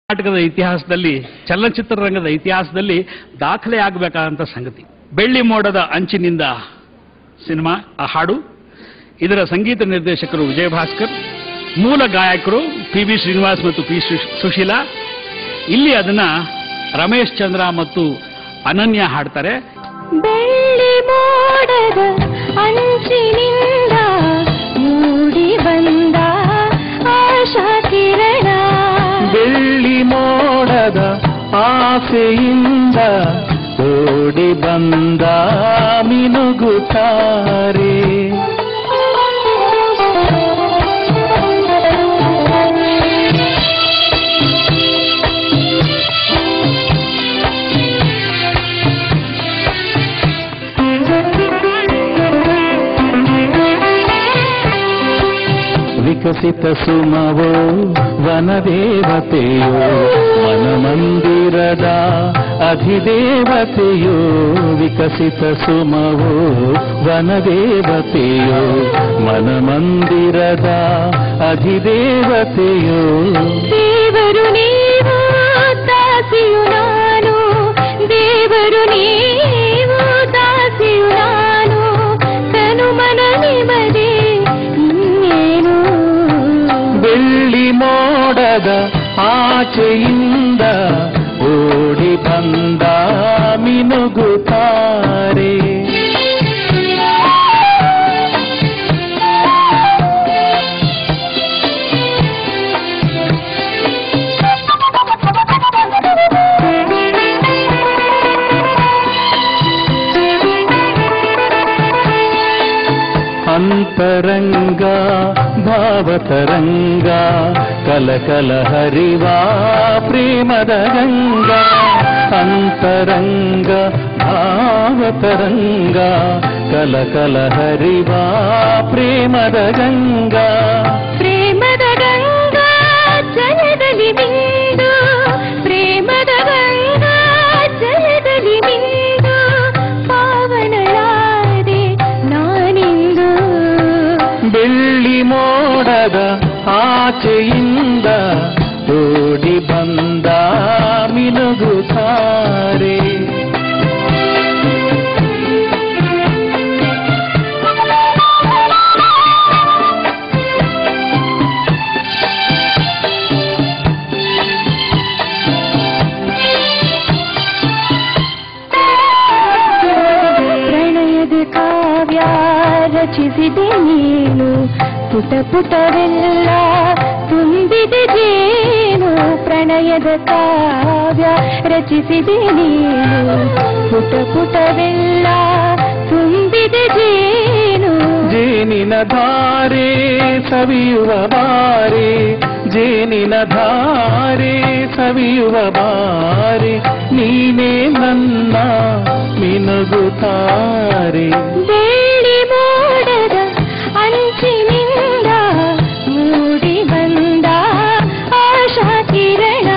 ನಾಟಕದ ಇತಿಹಾಸದಲ್ಲಿ ಚಲನಚಿತ್ರರಂಗದ ಇತಿಹಾಸದಲ್ಲಿ ದಾಖಲೆ ಆಗಬೇಕಾದಂತ ಸಂಗತಿ. ಬೆಳ್ಳಿ ಮೋಡದ ಅಂಚಿನಿಂದ ಸಿನಿಮಾ ಆ ಹಾಡು. ಇದರ ಸಂಗೀತ ನಿರ್ದೇಶಕರು ವಿಜಯ ಭಾಸ್ಕರ್, ಮೂಲ ಗಾಯಕರು ಪಿ.ಬಿ. ಶ್ರೀನಿವಾಸ್ ಮತ್ತು ಪಿ. ಸುಶೀಲಾ. ಇಲ್ಲಿ ಅದನ್ನ ರಮೇಶ್ ಚಂದ್ರ ಮತ್ತು ಅನನ್ಯ ಹಾಡ್ತಾರೆ. ಬೆಳ್ಳಿ ಮೋಡದ ಅಂಚಿನಿಂದ ಮೂಡಿ ಬಂದ ಆಶಾ ಕಿರಣ, ಬೆಳ್ಳಿ ಮೋಡದ ಆಸೆಯಿಂದ ಓಡಿ ಬಂದ ಮಿನುಗುತ್ತಾರೆ. ವಿಕಸಿತ ಸುಮವೋ ವನದೇವತೆಯೋ, ಮನಮಂದಿರದ ಅಧಿದೇವತೆಯೋ. ವಿಕಸಿತ ಸುಮವೋ ವನದೇವತೆಯೋ, ಮನಮಂದಿರದ ಅಧಿದೇವತೆಯೋ. ದೇವರು ನೀವು ದಾಸಿಯು ನಾನು, ದೇವರು ನೀವು ದಾಸಿಯು ನಾನು, ತನು ಮನ ನಿಮದೇ ಇನ್ನೇನು. ಬೆಳ್ಳಿ ಮೋಡದ ಆಚೆಯಿಂದ ಓಡಿ ಬಂದ ಮಿನುಗುತ್ತಾರೆ. ಅಂತರಂಗ ಭಾವತರಂಗ ಕಲಕಲ ಹರಿವಾ ಪ್ರೇಮದ ಗಂಗಾ. ಅಂತರಂಗ ಭಾವತರಂಗ ಕಲಕಲ ಹರಿವಾ ಪ್ರೇಮದ ಗಂಗಾ. ಪ್ರೇಮದ ಗಂಗಾ ಜಲದಲ್ಲಿ ಮಿಂದು, ಪ್ರೇಮದ ಗಂಗಾ ಜಲದಲ್ಲಿ ಮಿಂದು, ಪಾವನಳಾದೆ ನಾನಿಂದು. ಬೆಳ್ಳಿ ಮೋಡದ ಆಚೆಯಿಂದ ಓಡಿ ಬಂದ ಮಿನುಗುತ್ತಾರೆ. ಪ್ರಣಯದ ಕಾವ್ಯ ರಚಿಸಿದೆ ನೀನು, ಪುಟ ಪುಟವೆಲ್ಲ ತುಂಬಿದೆ ಜೇನು. ಪ್ರಣಯದ ಕಾವ್ಯ ರಚಿಸಿದೆ ನೀನು, ಪುಟ ಪುಟವೆಲ್ಲ ತುಂಬಿದೆ ಜೇನು. ಜೇನಿನ ಧಾರೆ ಸವಿಯುವ ಬಾರೆ, ಜೇನಿನ ಧಾರೆ ಸವಿಯುವ ಬಾರೆ, ನೀನೇ ನನ್ನ ಮಿನುಗುತ್ತಾರೆ. ಬೆಳ್ಳಿ ಮೋಡದ ಅಂಚಿನಿಂದ ಮೂಡಿ ಬಂದ ಆಶಾ ಕಿರಣ.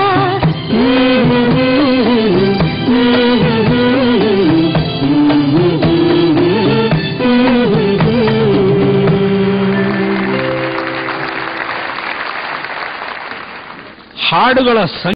ಹಾಡುಗಳ